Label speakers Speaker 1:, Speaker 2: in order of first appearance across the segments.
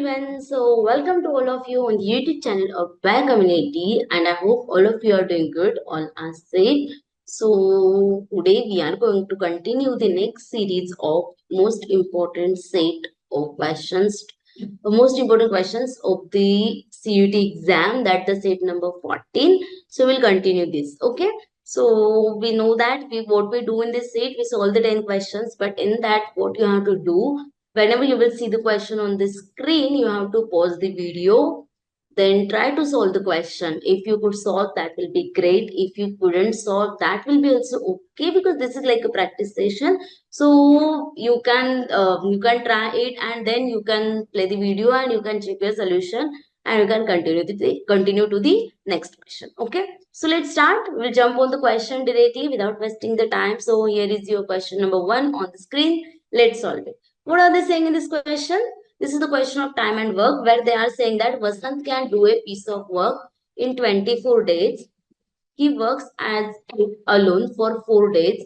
Speaker 1: everyone. So welcome to all of you on the YouTube channel of VAIR community, and I hope all of you are doing good, all are safe. So today we are going to continue the next series of most important set of questions, most important questions of the CUT exam, that the set number 14. So we'll continue this. Okay. So we know that what we do in this set, we solve the 10 questions, but in that what you have to do, whenever you will see the question on the screen, you have to pause the video, then try to solve the question. If you could solve, that will be great. If you couldn't solve, that will be also okay, because this is like a practice session. So you can try it, and then you can play the video and you can check your solution, and you can continue to the next question. Okay. So let's start. We'll jump on the question directly without wasting the time. So here is your question number 1 on the screen. Let's solve it. What are they saying in this question? This is the question of time and work, where they are saying that Vasant can do a piece of work in 24 days. He works as alone for 4 days,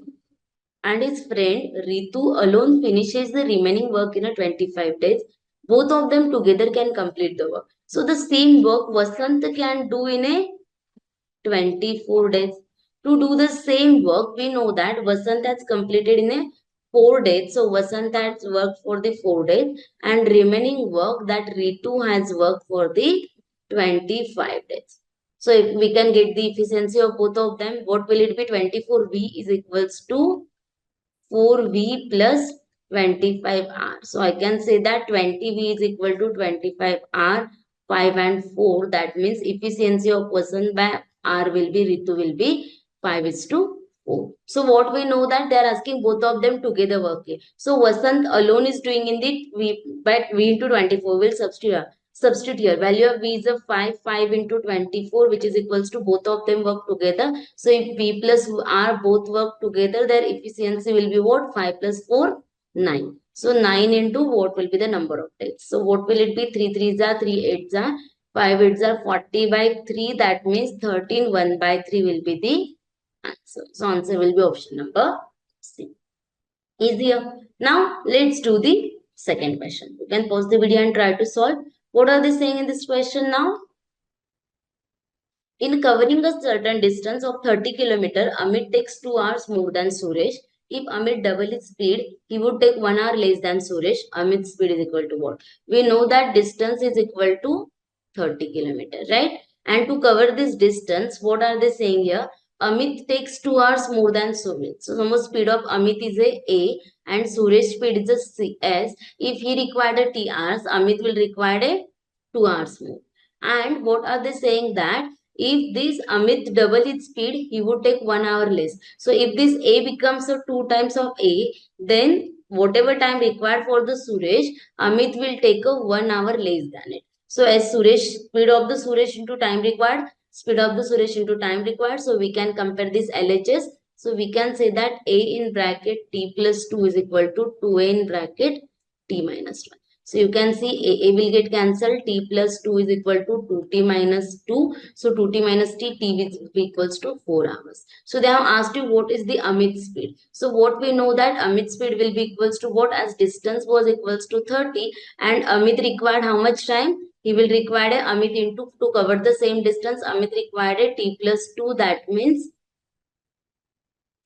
Speaker 1: and his friend Ritu alone finishes the remaining work in a 25 days. Both of them together can complete the work. So the same work Vasant can do in a 24 days. To do the same work, we know that Vasant has completed in a 4 days. So Vasant has worked for the 4 days, and remaining work that Ritu has worked for the 25 days. So if we can get the efficiency of both of them, what will it be? 24V is equals to 4V plus 25R. So I can say that 20V is equal to 25R, 5 and 4. That means efficiency of Vasant by R will be, Ritu will be 5:4. So what we know that they are asking both of them together working. So Vasant alone is doing in the V, but V into 24 will substitute here. Value of V is a 5 into 24, which is equals to both of them work together. So if V plus R both work together, their efficiency will be what? 5 plus 4, 9. So 9 into what will be the number of days? So what will it be? 3 3s are 3 8s are 5 8s are 40 by 3. That means 13 1 by 3 will be the answer. So answer will be option number C. Easier. Now let's do the second question. You can pause the video and try to solve. What are they saying in this question now? In covering a certain distance of 30 km, Amit takes 2 hours more than Suresh. If Amit double his speed, he would take 1 hour less than Suresh. Amit's speed is equal to what? We know that distance is equal to 30 km, right? And to cover this distance, what are they saying here? Amit takes 2 hours more than Suresh. So suppose speed of Amit is a and Suresh speed is a CS. If he required a T hours, Amit will require a 2 hours more. And what are they saying that if this Amit double his speed, he would take 1 hour less. So if this A becomes a 2 times of A, then whatever time required for the Suresh, Amit will take a 1 hour less than it. So as Suresh, speed of the Suresh into time required, speed of the Suresh into time required. So we can compare this LHS. So we can say that A in bracket T plus 2 is equal to 2A in bracket T minus 1. So you can see A will get cancelled. T plus 2 is equal to 2T minus 2. So 2T minus T, T is equals to 4 hours. So they have asked you what is the Amit speed. So what we know that Amit speed will be equals to what, as distance was equals to 30 and Amit required how much time? He will require a Amit into, to cover the same distance, Amit required a T plus 2, that means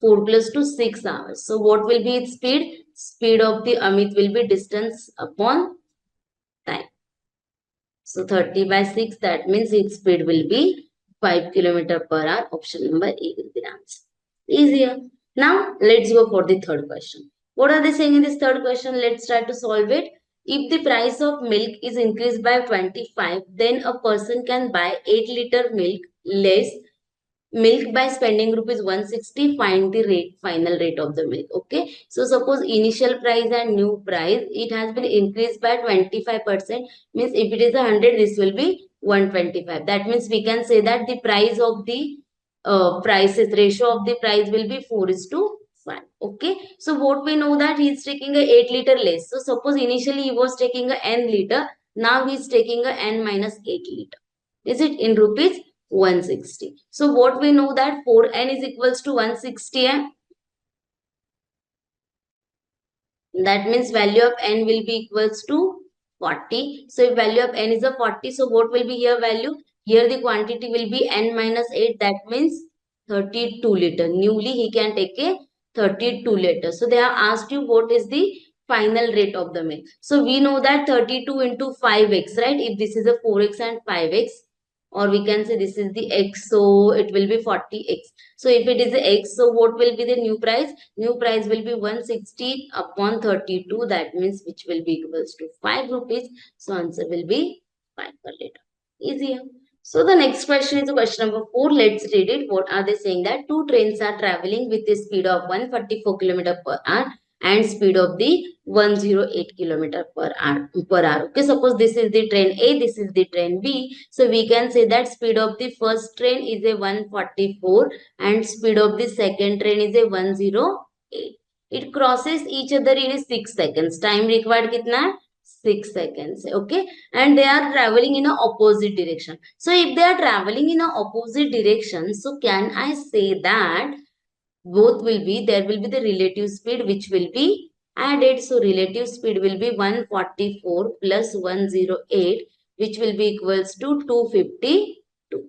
Speaker 1: 4 plus 2, 6 hours. So what will be its speed? Speed of the Amit will be distance upon time. So 30 by 6, that means its speed will be 5 km per hour. Option number A will be the answer. Easier. Now let's go for the third question. What are they saying in this third question? Let's try to solve it. If the price of milk is increased by 25, then a person can buy 8-liter milk less milk by spending rupees 160. Find the final rate of the milk. Okay, so suppose initial price and new price, it has been increased by 25%, means if it is 100, this will be 125. That means we can say that the price of the prices, ratio of the price will be 4:5. Okay, so what we know that he is taking a 8-liter less. So suppose initially he was taking a n liter, now he is taking a n minus 8 liter. Is it in rupees 160? So what we know that 4n is equals to 160. That means value of n will be equals to 40. So if value of n is a 40, so what will be here value? Here the quantity will be n minus 8. That means 32 liter. Newly he can take a 32 liter. So they have asked you what is the final rate of the milk. So we know that 32 into 5x, right? If this is a 4x and 5x, or we can say this is the x, so it will be 40x. So if it is a x, so what will be the new price? New price will be 160 upon 32. That means which will be equals to 5 rupees. So answer will be 5 per liter. Easier. So the next question is question number 4. Let's read it. What are they saying? That two trains are traveling with a speed of 144 km per hour and speed of the 108 km per hour. Okay, suppose this is the train A, this is the train B. So we can say that speed of the first train is a 144 and speed of the second train is a 108. It crosses each other in 6 seconds. Time required kitna? 6 seconds. Okay, and they are traveling in a opposite direction. So if they are traveling in a opposite direction, so can I say that both will be, there will be the relative speed which will be added. So relative speed will be 144 plus 108, which will be equals to 252.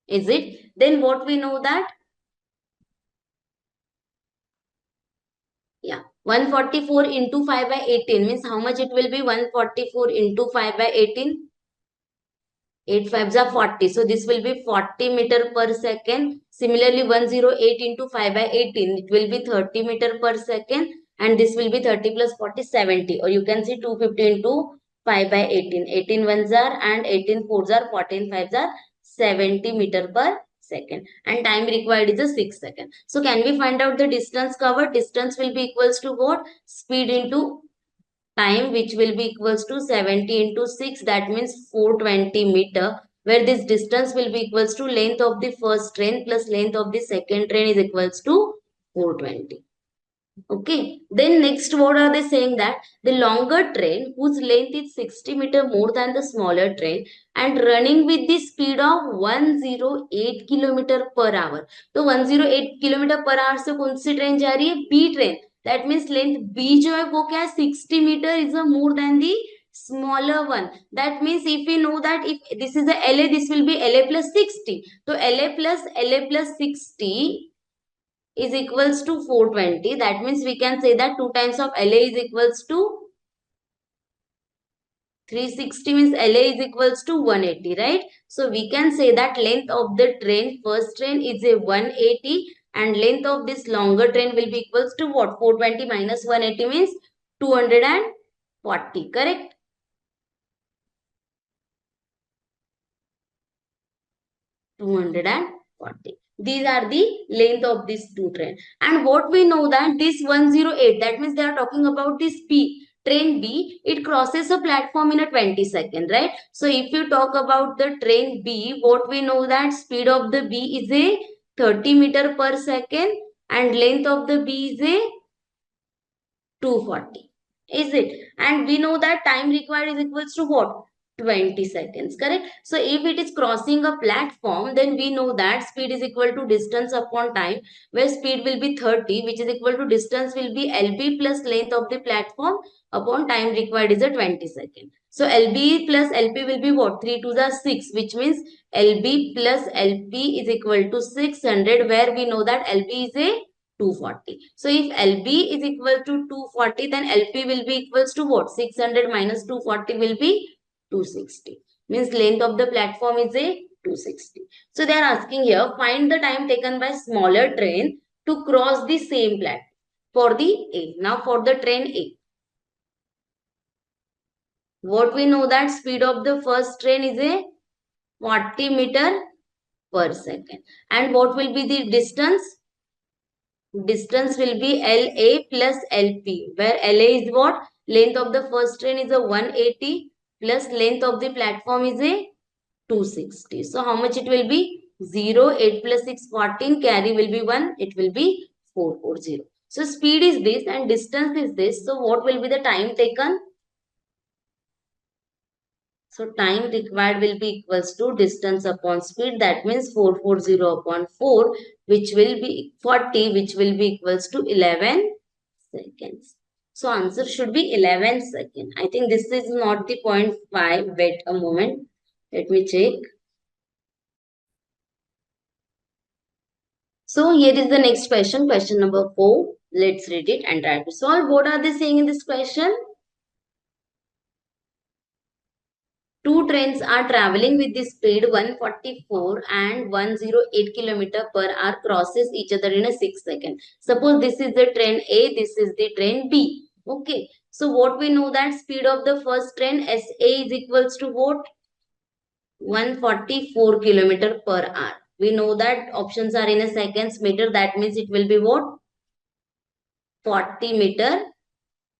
Speaker 1: Is it? Then what we know that? Yeah. 144 into 5 by 18 means how much it will be? 144 into 5 by 18. 8 5s are 40. So this will be 40 meter per second. Similarly, 108 into 5 by 18, it will be 30 meter per second. And this will be 30 plus 40, 70. Or you can see 250 into 5 by 18. 18 ones are and 18 fours are, 14 fives are 70 meter per second. And time required is a 6 second. So can we find out the distance covered? Distance will be equals to what? Speed into time, which will be equals to 70 into 6, that means 420 meter, where this distance will be equals to length of the first train plus length of the second train is equals to 420. Okay, then next what are they saying? That the longer train whose length is 60 meter more than the smaller train and running with the speed of 108 kilometer per hour. तो 108 kilometre per hour से कौन सी train जा रही है? B train. That means length B जो है वो क्या है? 60 metre is a more than the smaller one. That means if we know that if this is a LA, this will be LA plus 60. So LA plus 60 is equals to 420. That means we can say that 2 times of LA is equals to 360, means LA is equals to 180, right? So we can say that length of the train, first train is a 180 and length of this longer train will be equals to what? 420 minus 180 means 240, correct? 240. These are the length of these two trains. And what we know that this 108, that means they are talking about this P. Train B, it crosses a platform in a 20 second, right? So if you talk about the train B, what we know that speed of the B is a 30 meter per second and length of the B is a 240. Is it? And we know that time required is equals to what? 20 seconds, correct? So if it is crossing a platform, then we know that speed is equal to distance upon time, where speed will be 30, which is equal to distance will be LB plus length of the platform upon time required is a 20 second. So LB plus LP will be what? 3 to the 6, which means LB plus LP is equal to 600, where we know that LB is a 240. So if LB is equal to 240, then LP will be equals to what? 600 minus 240 will be 260. Means length of the platform is a 260. So they are asking here, find the time taken by smaller train to cross the same platform for the A. Now for the train A. What we know that speed of the first train is a 40 meter per second. And what will be the distance? Distance will be LA plus LP, where LA is what? Length of the first train is a 180 plus length of the platform is a 260. So how much it will be? 0, 8 plus 6, 14, carry will be 1, it will be 440. So speed is this and distance is this. So what will be the time taken? So time required will be equals to distance upon speed. That means 440 upon 4, which will be 40, which will be equals to 11 seconds. So answer should be 11 second. I think this is not the 0.5. Wait a moment. Let me check. So here is the next question. Question number 4. Let's read it and try to solve. What are they saying in this question? Two trains are traveling with the speed 144 and 108 km per hour crosses each other in a 6 second. Suppose this is the train A, this is the train B. Okay. So what we know that speed of the first train SA is equals to what? 144 km per hour. We know that options are in a seconds meter. That means it will be what? 40 meter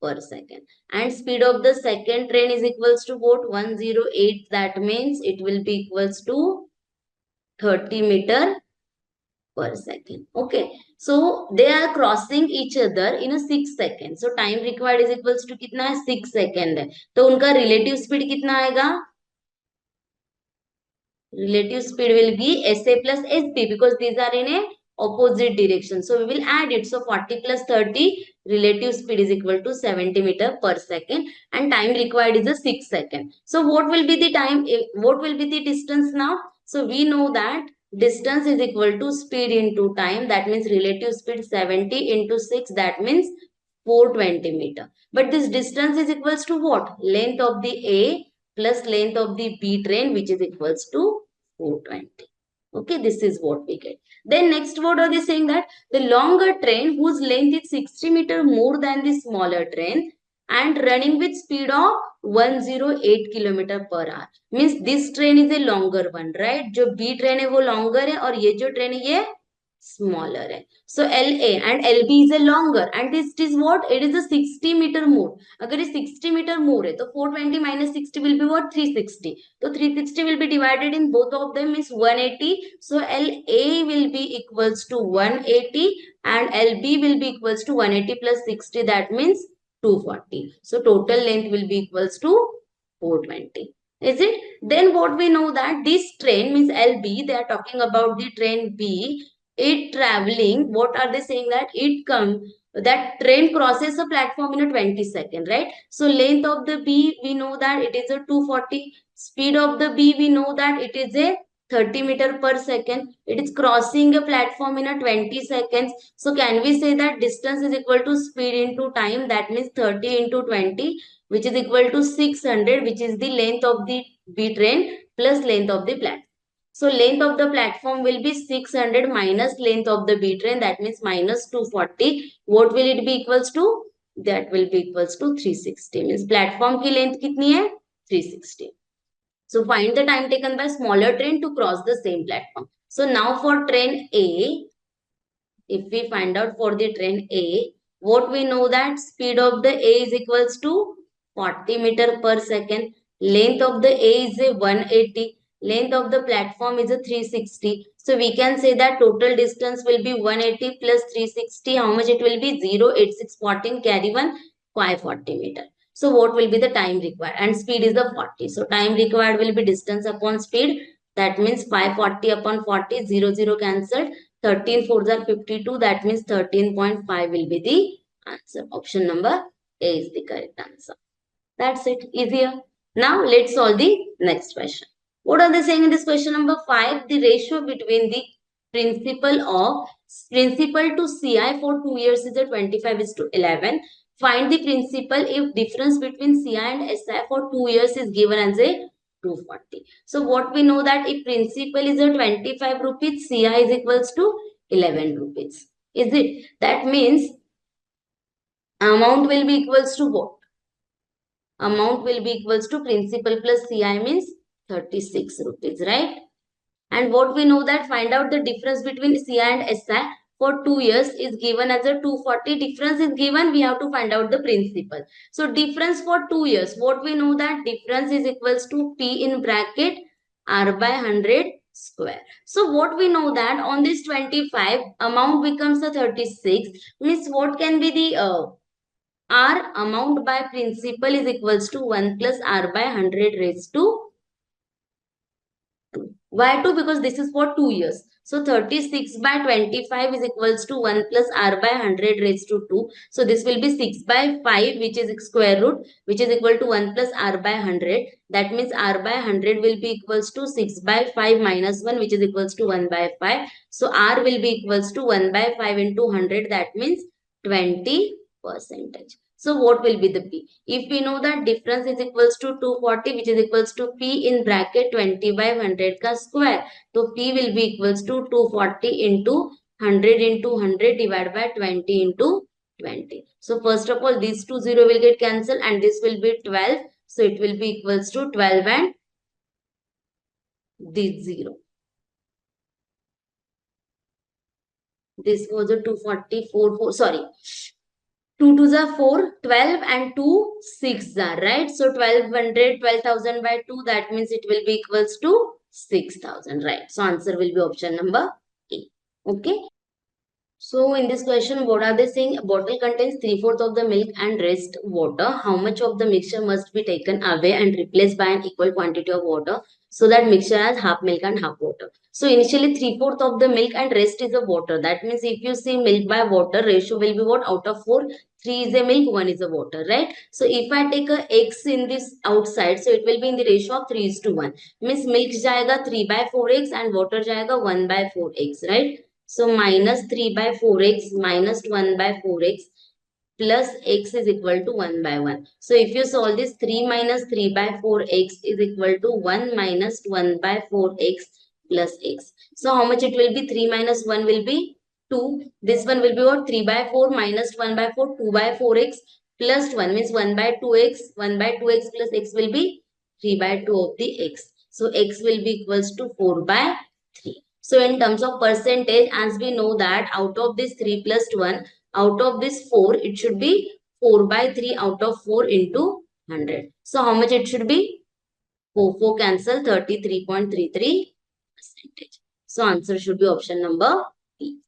Speaker 1: per second. And speed of the second train is equals to what? 108. That means it will be equals to 30 meter per second. Okay. So they are crossing each other in a 6 second. So time required is equals to कितना है? 6 second है. तो उनका relative speed कितना आएगा? Relative speed will be SA plus SP because these are in a opposite direction. So we will add it. So 40 plus 30, relative speed is equal to 70 meter per second and time required is a 6 second. So what will be the time? What will be the distance now? So we know that distance is equal to speed into time. That means relative speed 70 into 6. That means 420 meter. But this distance is equals to what? Length of the A plus length of the B train, which is equals to 420. Okay, this is what we get. Then next, what are they saying? That the longer train whose length is 60 meter more than the smaller train and running with speed of 108 kilometer per hour. Means this train is a longer one, right? जो B train है वो longer है और ये जो train है ये smaller है. So LA and LB is a longer and this is what? It is a 60 meter more. अगर ये 60 meter more है तो 420 minus 60 will be what? 360. So 360 will be divided in both of them is 180. So LA will be equals to 180 and LB will be equals to 180 plus 60. That means 240. So total length will be equals to 420. Is it? Then what we know that this train means LB, they are talking about the train B. It traveling, what are they saying that it come, that train crosses a platform in a 20 second, right? So length of the B, we know that it is a 240. Speed of the B, we know that it is a 30 meter per second. It is crossing a platform in a 20 seconds. So can we say that distance is equal to speed into time? That means 30 into 20, which is equal to 600, which is the length of the B train plus length of the platform. So length of the platform will be 600 minus length of the B train. That means minus 240. What will it be equals to? That will be equals to 360. Means platform की length कितनी है? 360. So find the time taken by smaller train to cross the same platform. So now for train A, if we find out for the train A, what we know that speed of the A is equals to 40 meter per second. Length of the A is a 180. Length of the platform is a 360. So we can say that total distance will be 180 plus 360. How much it will be? 0, 8, 6, 14. Carry 1, 540 meter. So what will be the time required? And speed is the 40. So time required will be distance upon speed. That means 540 upon 40, 0, 0 cancelled. 13 fours are 52. That means 13.5 will be the answer. Option number A is the correct answer. That's it. Easier. Now let's solve the next question. What are they saying in this question number 5? The ratio between the principal to CI for 2 years is a 25 is to 11. Find the principal if difference between CI and SI for 2 years is given as a 240. So what we know that if principal is a 25 rupees, CI is equals to 11 rupees. Is it? That means amount will be equals to what? Amount will be equals to principal plus CI means 36 rupees, right? And what we know that find out the difference between CI and SI for 2 years is given as a 240. Difference is given. We have to find out the principal. So difference for 2 years. What we know that difference is equals to P in bracket R by 100 square. So what we know that on this 25 amount becomes a 36. Means what can be the R amount by principal is equals to 1 plus R by 100 raised to 2. Why 2? Because this is for 2 years. So 36 by 25 is equals to 1 plus r by 100 raised to 2. So this will be 6 by 5, which is square root, which is equal to 1 plus r by 100. That means r by 100 will be equals to 6 by 5 minus 1, which is equals to 1 by 5. So r will be equals to 1 by 5 into 100. That means 20%. So what will be the P? If we know that difference is equals to 240, which is equals to P in bracket 20 by 100 ka square. So P will be equals to 240 into 100 into 100 divided by 20 into 20. So first of all, these two zero will get cancelled and this will be 12. So it will be equals to 12 and this 0. This was a 244, sorry. 2 2s are 4, 12 and 2, 6 are, right? So 1200, 12,000 by 2, that means it will be equals to 6,000, right? So answer will be option number A. Okay. So in this question, what are they saying? A bottle contains 3/4 of the milk and rest water. How much of the mixture must be taken away and replaced by an equal quantity of water so that mixture has half milk and half water? So initially 3/4 of the milk and rest is a water. That means if you see milk by water, ratio will be what? Out of 4, 3 is a milk, 1 is a water, right? So if I take a x in this outside, so it will be in the ratio of 3 is to 1. Means milk jayega 3 by 4x and water jayega 1 by 4x, right? So minus 3 by 4x minus 1 by 4x plus x is equal to 1 by 1. So if you solve this, 3 minus 3 by 4x is equal to 1 minus 1 by 4x plus x. So how much it will be? 3 minus 1 will be 2. This one will be what? 3 by 4 minus 1 by 4, 2 by 4x plus 1 means 1 by 2x. 1 by 2x plus x will be 3 by 2 of the x. So x will be equals to 4 by 3. So in terms of percentage, as we know that out of this 3 plus 1, out of this 4, it should be 4 by 3 out of 4 into 100. So how much it should be? 4, 4 cancel, 33.33%. So answer should be option number B.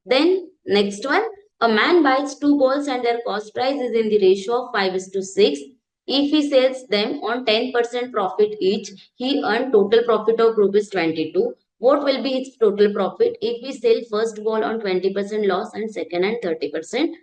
Speaker 1: Then next one, a man buys 2 balls and their cost price is in the ratio of 5 is to 6. If he sells them on 10% profit each, he earned total profit of rupees 22. What will be his total profit if we sell first ball on 20% loss and second and 30%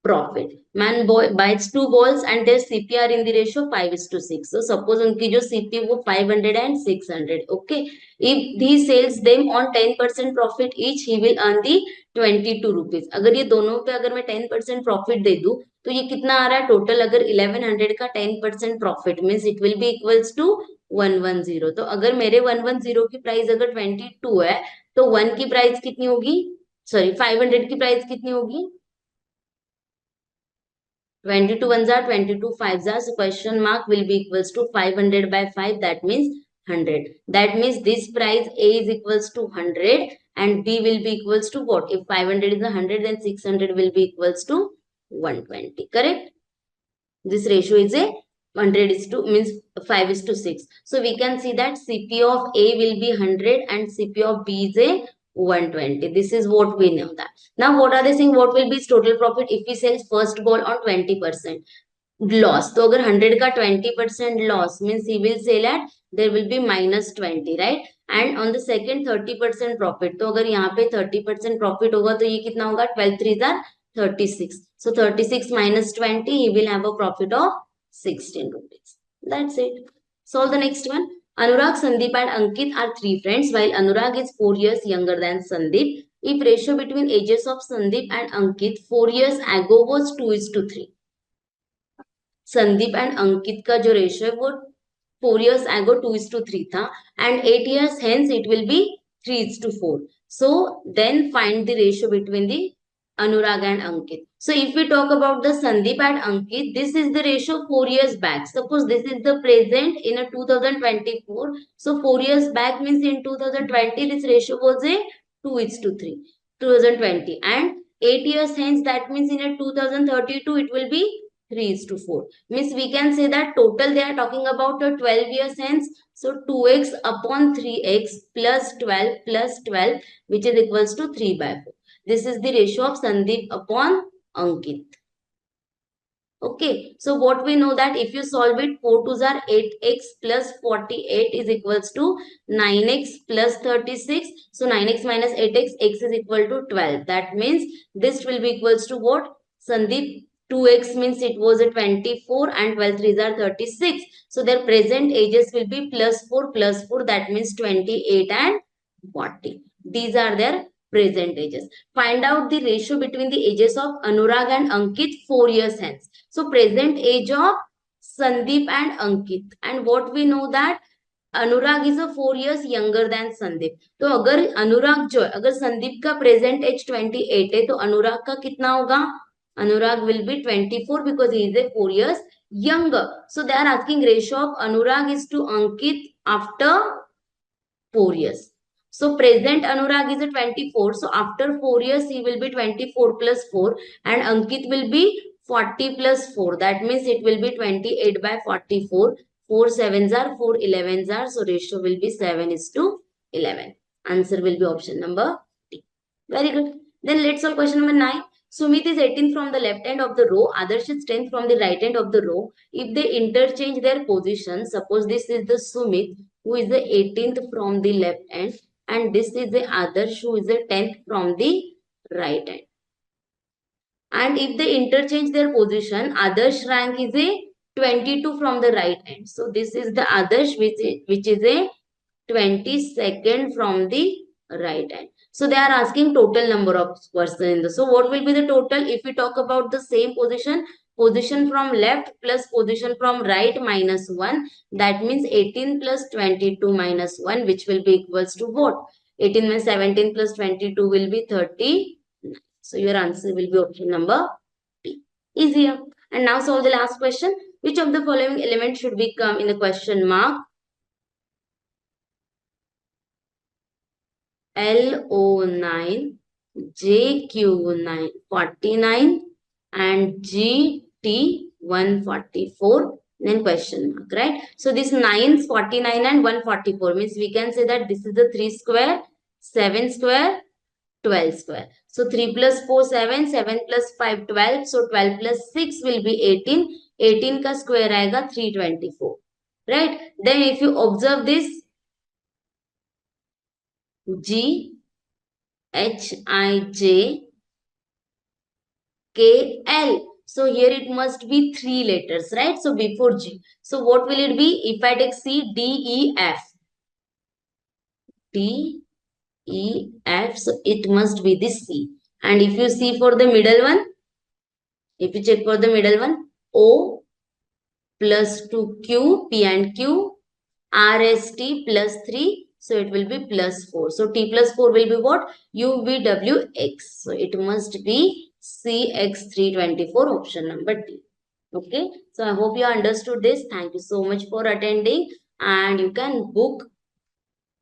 Speaker 1: profit? Man buys 2 balls and their CPR in the ratio 5 is to 6. So suppose उनकी जो CP वो 500 and 600. Okay. If he sells them on 10% profit each, he will earn the 22 rupees. अगर ये दोनों पे अगर मैं 10% profit दे दूं तो ये कितना आ रहा है टोटल? अगर 1100 का 10% profit means it will be equals to 110. तो अगर मेरे 110 की प्राइस अगर 22 है तो 1 की प्राइस कितनी होगी? सॉरी 500 की प्राइस कितनी होगी? 22 ones are 22 fives are. So question mark will be equals to 500 by 5. That means 100. That means this price A is equals to 100 and B will be equals to what? If 500 is 100, then 600 will be equals to 120. Correct? This ratio is a 100 is to means 5 is to 6. So we can see that CP of A will be 100 and CP of B is a 120. This is what we know that. Now what are they saying? What will be his total profit if he sells first ball on 20% loss? तो अगर 100 का 20% loss means he will sell at there will be minus 20, right? And on the second 30% profit. तो अगर यहाँ पे 30% profit होगा तो ये कितना होगा? 12 threes are 36. So 36 minus 20, he will have a profit of 16 rupees. That's it. Solve the next one. Anurag, Sandeep and Ankit are 3 friends while Anurag is 4 years younger than Sandeep. If ratio between ages of Sandeep and Ankit 4 years ago was 2 is to 3. Sandeep and अंकित का जो ratio है वो 4 years ago 2 is to 3 था and 8 years hence it will be 3 is to 4. So then find the ratio between the Anurag and Ankit. So if we talk about the Sandeep and Ankit, this is the ratio 4 years back. Suppose this is the present in a 2024. So 4 years back means in 2020 this ratio was a 2 is to 3. 2020 and 8 years hence that means in a 2032 it will be 3 is to 4. Means we can say that total they are talking about a 12 years hence. So 2x upon 3x plus 12 which is equals to 3 by 4. This is the ratio of Sandeep upon Ankit. Okay, so what we know that if you solve it, 4 2s are 8x plus 48 is equals to 9x plus 36. So 9x minus 8x, x is equal to 12. That means this will be equals to what? Sandeep, 2x means it was a 24 and 12 threes are 36. So their present ages will be plus 4 plus 4. That means 28 and 40. These are their present ages. Find out the ratio between the ages of Anurag and Ankit 4 years hence. So present age of Sandeep and Ankit. And what we know that Anurag is 4 years younger than Sandeep. तो अगर अनुराग जो है, अगर संदीप का present as 28 है, तो अनुराग का कितना होगा? Anurag will be 24 because he is a 4 years younger. So they are asking ratio of Anurag is to Ankit after 4 years. So present Anurag is a 24. So after 4 years, he will be 24 plus 4 and Ankit will be 40 plus 4. That means it will be 28 by 44. 4 sevens are 4 elevens are. So ratio will be 7 is to 11. Answer will be option number D. Very good. Then let's solve question number 9. Sumit is 18th from the left end of the row. Adarsh is 10th from the right end of the row. If they interchange their position, suppose this is the Sumit who is the 18th from the left end and this is the Adarsh who is the 10th from the right end. And if they interchange their position, Adarsh rank is a 22 from the right end. So this is the Adarsh which is a 22nd from the right hand. So they are asking total number of person in the. So what will be the total if we talk about the same position? Position from left plus position from right minus 1. That means 18 plus 22 minus 1 which will be equals to what? 18 means 17 plus 22 will be 30. So your answer will be option number B. Easier. And now solve the last question. Which of the following elements should become in the question mark? LO9, JQ9 49 and GT144. Then question mark, right? So this 9, 49 and 144 means we can say that this is the 3 square, 7 square, 12 square. So 3 plus 4, 7, 7 plus 5, 12. So 12 plus 6 will be 18. 18 का square आएगा 324. Right? Then if you observe this, G, H, I, J, K, L. So here it must be 3 letters, right? So before G. So what will it be? If I take C, D, E, F. D, E, F. So it must be this C. And if you see for the middle one, if you check for the middle one, O plus 2 Q, P and Q, R, S, T plus 3. So it will be plus 4. So T plus 4 will be what? U, V, W, X. So it must be CX324 option number D. Okay. So I hope you understood this. Thank you so much for attending. And you can book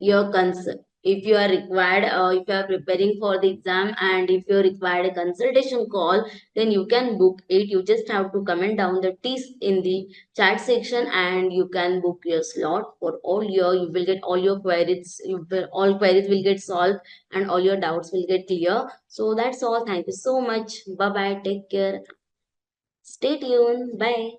Speaker 1: your concern. If you are required, if you are preparing for the exam and if you required a consultation call, then you can book it. You just have to comment down the TISS in the chat section and you can book your slot for all your, you will get all your queries, all queries will get solved and all your doubts will get clear. So that's all. Thank you so much. Bye bye. Take care. Stay tuned. Bye.